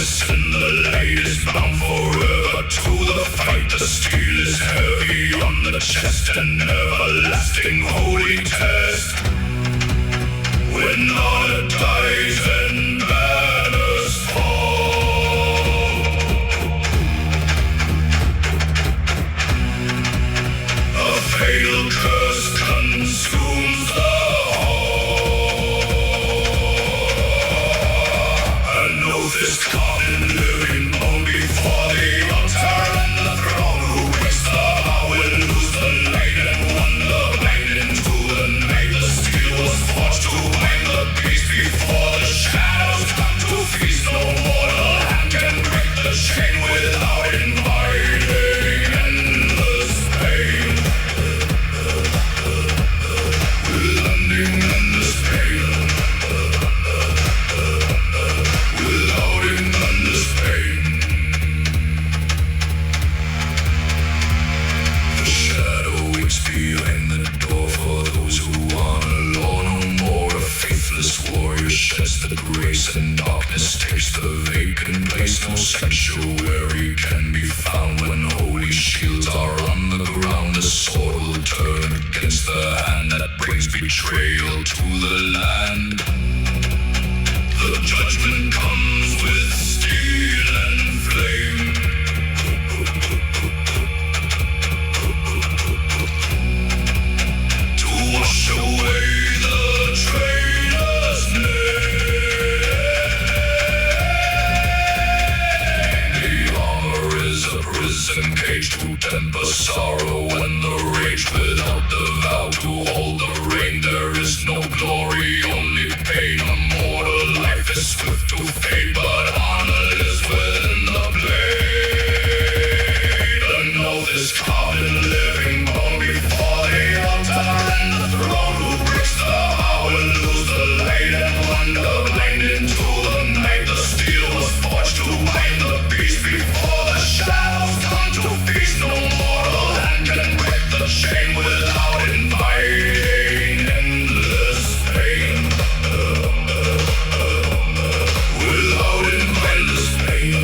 novice and the light is bound forever to the fight. The steel is heavy on the chest, an everlasting holy test. When honor dies and banners fall, a fatal curse consumes the hall. An oath is common living bone before the altar and the throne. Who breaks the vow will lose the light and wander blind into the night. The steel was forged to bind the beast before the shadows come to feast. No mortal hand can break the chain without inviting endless pain. With unending endless pain. Without endless pain. The shadow waits behind the door for those who are alone. No more a faithless warrior sheds the grace, and darkness takes the vacant place. No sanctuary can be found when holy shields are on the ground. The sword will turn against the hand that brings betrayal to the land. The judgment comes with steel and flame. To wash away the traitor's name. The armor is a prison cage to temper sorrow and the rage. Without the vow to hold the reign, there is no glory, only pain. A mortal life is swift to fade, but honor is within the blade. An oath is carved in living bone before the altar and the throne. Who breaks the vow will lose the light and wander blind into the night. The steel was forged to bind the beast before the shadows come to feast. No mortal hand can break the chain without inviting endless pain. Without endless pain.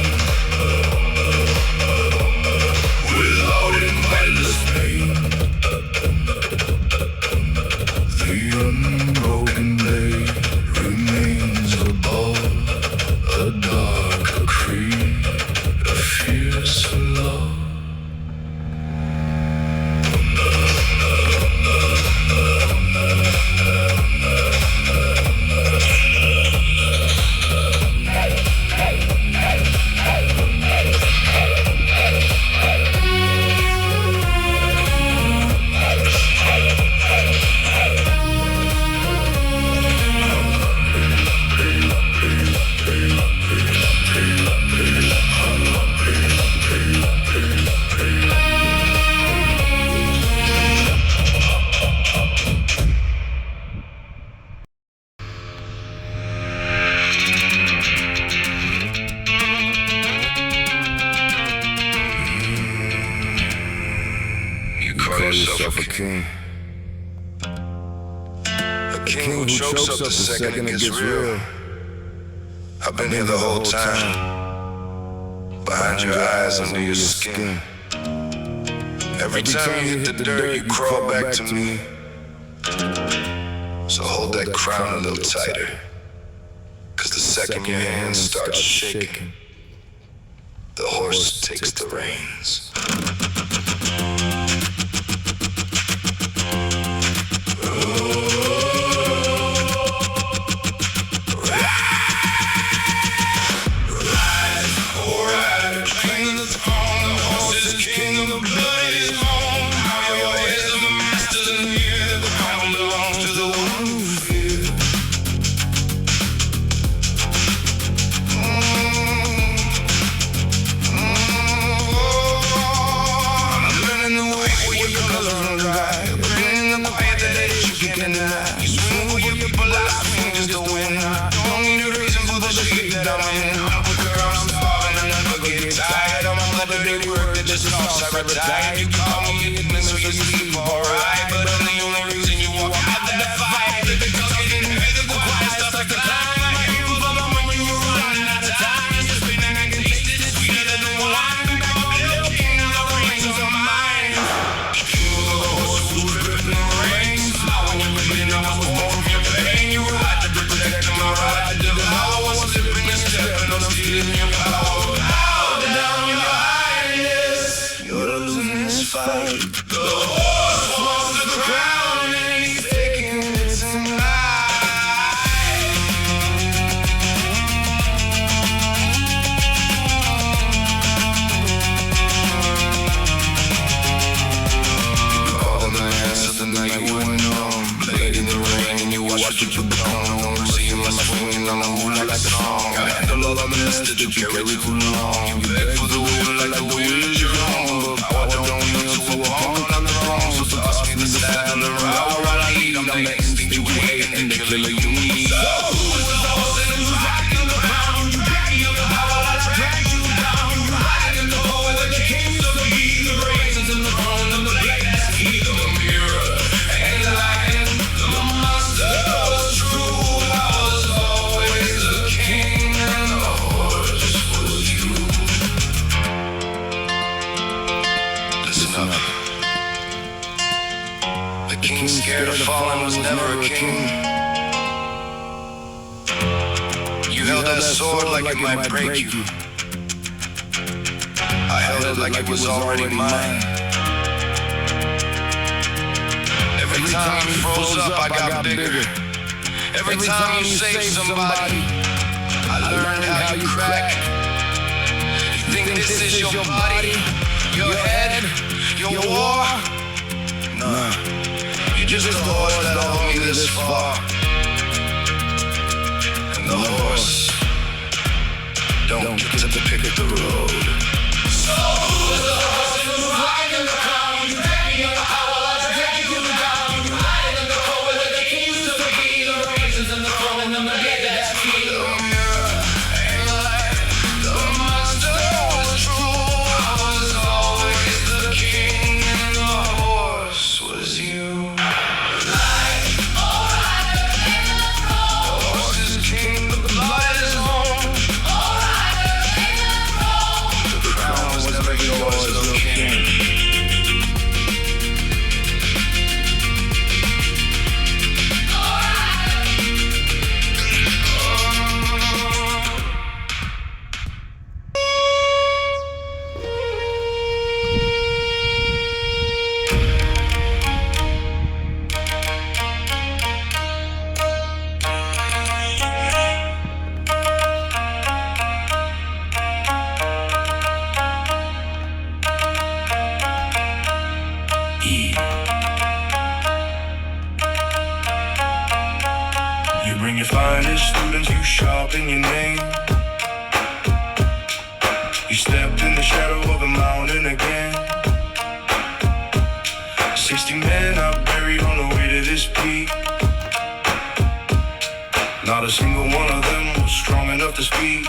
Without endless pain. The unbroken blade remains above a darker creed, a fierce love. Yourself a king. A king who chokes up the second it gets real. I've been here the whole time, behind your eyes, under your skin. Every time you hit the dirt, you crawl back to me. So hold that crown a little tighter, 'cause the second your hand starts shaking, the horse takes the reins. You call me ignorant, so you sleep alright. But the only reason you walk out of that fight is because you didn't hear the quiet stuff like the climb. I hear you when you were running out of time. You're spinning right to protect my right to devour. Slipping and stepping, I'm stealing your power. Bow down your highness, you're losing this fight. The horse wants the crown and he's taking it tonight. The night you went on, played in the rain and you watched what you become. See my swing on the moonlight like a song. I handle all the mess that you carry too long. You beg for the will like the will is your own. But power don't need to a punk on the throne. So toss me the saddle and ride where I lead. I'm the instinct you hate and the killer you need. So who's the boss and who's rocking the crown? You drag me up the power, I drag you down. You ride in the hole where the kings of the beat, the raisins and the throne and the blade that's key to the mirror. Scared of falling was never a king. You held that sword like it might break you. I held it like it was already mine. Every time you froze up, I got bigger. Every time you saved somebody, I learned how you crack. You think this is your body, your head, your war? Nah. Just a horse that hold me this far. And the horse don't get to pick the road. So who's the horse and who's riding the crown? You drag me in the power, I drag you down. You ride in the cold where the king used to be. The raisins and the throne and the blade that's key. The mirror ain't light, the monster was true. I was always the king and the horse was you. Sharpen your name. You stepped in the shadow of a mountain again. 60 men are buried on the way to this peak. Not a single one of them was strong enough to speak.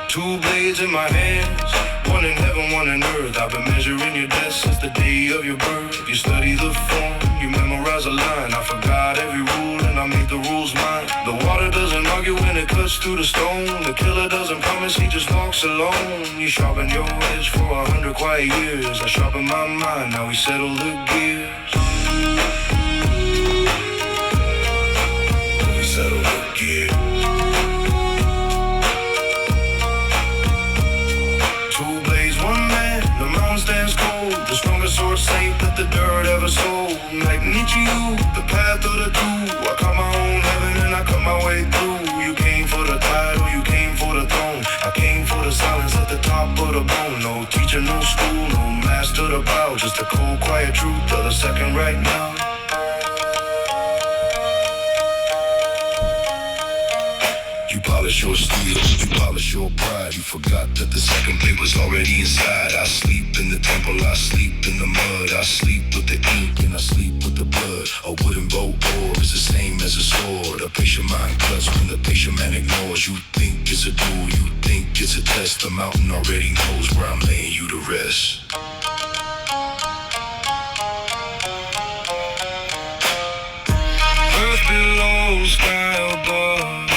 2 blades in my hands, one in heaven, one in earth. I've been measuring your death since the day of your birth. You study the form, you memorize a line. I forgot every rule and I made the rules mine. The water doesn't argue when it cuts through the stone. The killer doesn't promise, he just walks alone. You sharpen your edge for 100 quiet years. I sharpen my mind, now we settle the gears. We settle the gears. 2 blades, 1 man, the mountain stands cold. The strongest sword safe that the dirt ever sold. Like Nietzsche, the path of the two. I cut my own heaven and I cut my way through. You came for the title, you came for the throne. I came for the silence at the top of the bone. No teacher, no school, no master to bow. Just the cold, quiet truth of the second right now. You polish your steel, you polish your pride. You forgot that the second blade was already inside. I sleep in the temple, I sleep in the mud. I sleep with the ink and I sleep with the blood. A wooden bow or is the same as a sword. A patient mind cuts when the patient man ignores. You think it's a duel, you think it's a test. The mountain already knows where I'm laying you to rest. Earth below, sky above.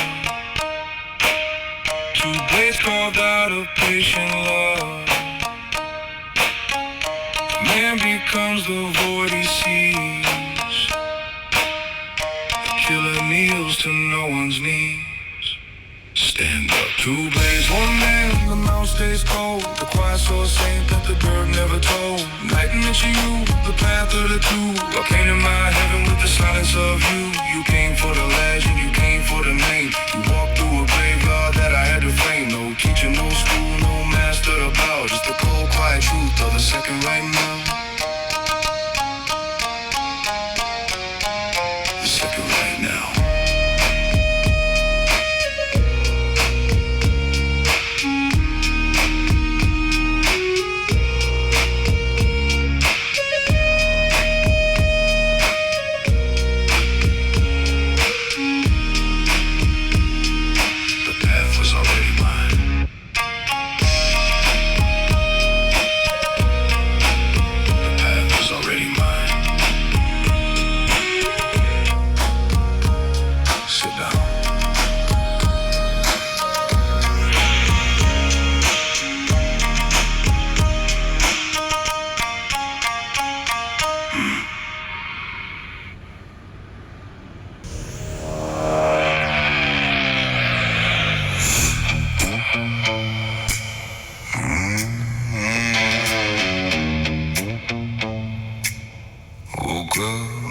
2 blades carved out of patient love. Man becomes the void he sees. The killer kneels to no one's knees. Stand up. Two blades, one man, the mouth stays cold. The quiet soul saint that the dirt never told. Enlightenment to you, the path of the two. I came to my heaven with the silence of you. You came for the legend, you came for the name. You walked through a graveyard that I had to frame. No teacher, no school, no master to bow. Just the cold, quiet truth of a second right now. The second right now.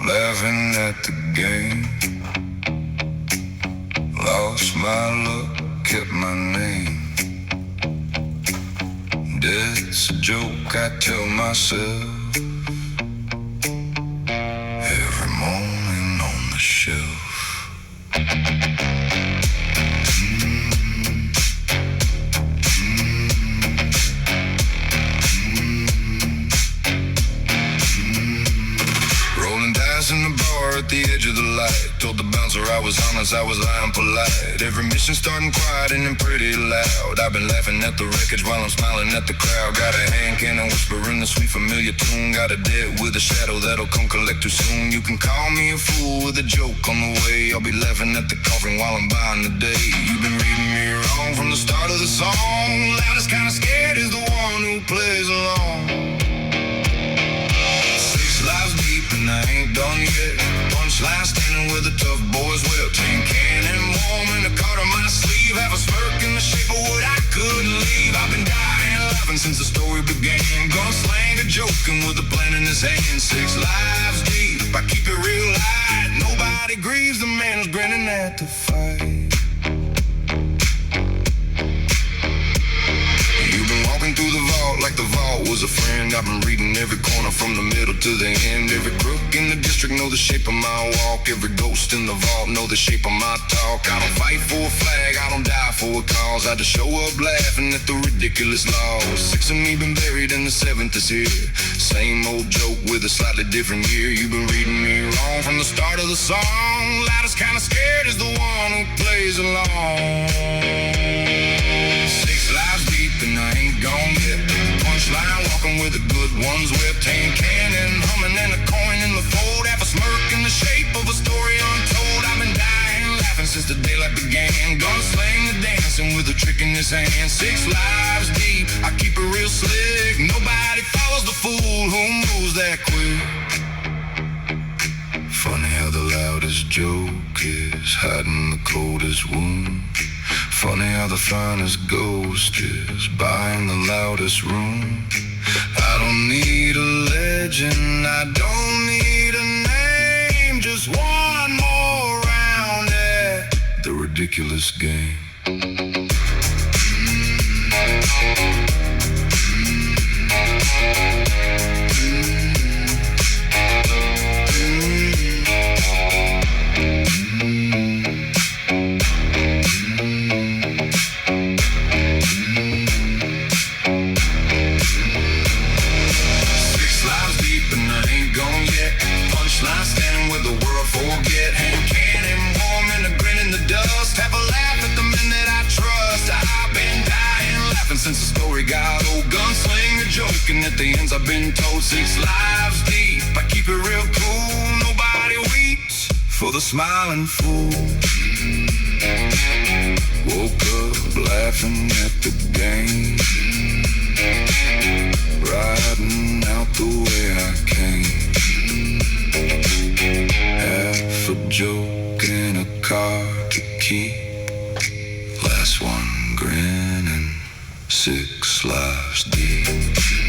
Laughing at the game. Lost my luck, kept my name. That's a joke I tell myself every morning on the shelf. In the bar at the edge of the light, told the bouncer I was honest, I was lying polite. Every mission starting quiet and then pretty loud. I've been laughing at the wreckage while I'm smiling at the crowd. Got a hand cannon whispering the sweet familiar tune. Got a debt with a shadow that'll come collect too soon. You can call me a fool with a joke on the way. I'll be laughing at the coffin while I'm buying the day. You've been reading me wrong from the start of the song. Loudest kinda scared is the one who plays along. Lives deep and I ain't done yet. Punchline standing where the tough boys will. Tin can and warm and a card on my sleeve. Have a smirk in the shape of what I couldn't leave. I've been dying laughing since the story began. Gunslinger joking with a plan in his hand. 6 lives deep, I keep it real light. Nobody grieves the man who's grinning at the fight. Walking through the vault like the vault was a friend. I've been reading every corner from the middle to the end. Every crook in the district know the shape of my walk. Every ghost in the vault know the shape of my talk. I don't fight for a flag, I don't die for a cause. I just show up laughing at the ridiculous laws. 6 of me been buried and the 7th is here. Same old joke with a slightly different year. You've been reading me wrong from the start of the song. Loudest kinda scared is the one who plays along. 6 lives deep and I ain't gone yet. Punchline walking with the good ones whipped. Tin cannon humming and a coin in the fold. Half a smirk in the shape of a story untold. I've been dying laughing since the daylight began. Gunslinger dancing with a trick in his hand. 6 lives deep, I keep it real slick. Nobody follows the fool who moves that quick. Funny how the loudest joke is hiding the coldest wound. Funny how the finest ghost is buying the loudest room. I don't need a legend, I don't need a name. Just one more round at the ridiculous game. Since the story got old, gunslinger joking at the ends I've been told. 6 lives deep, I keep it real cool. Nobody weeps for the smiling fool. Woke up laughing at the game, riding out the way I came. Half a joke and a Stay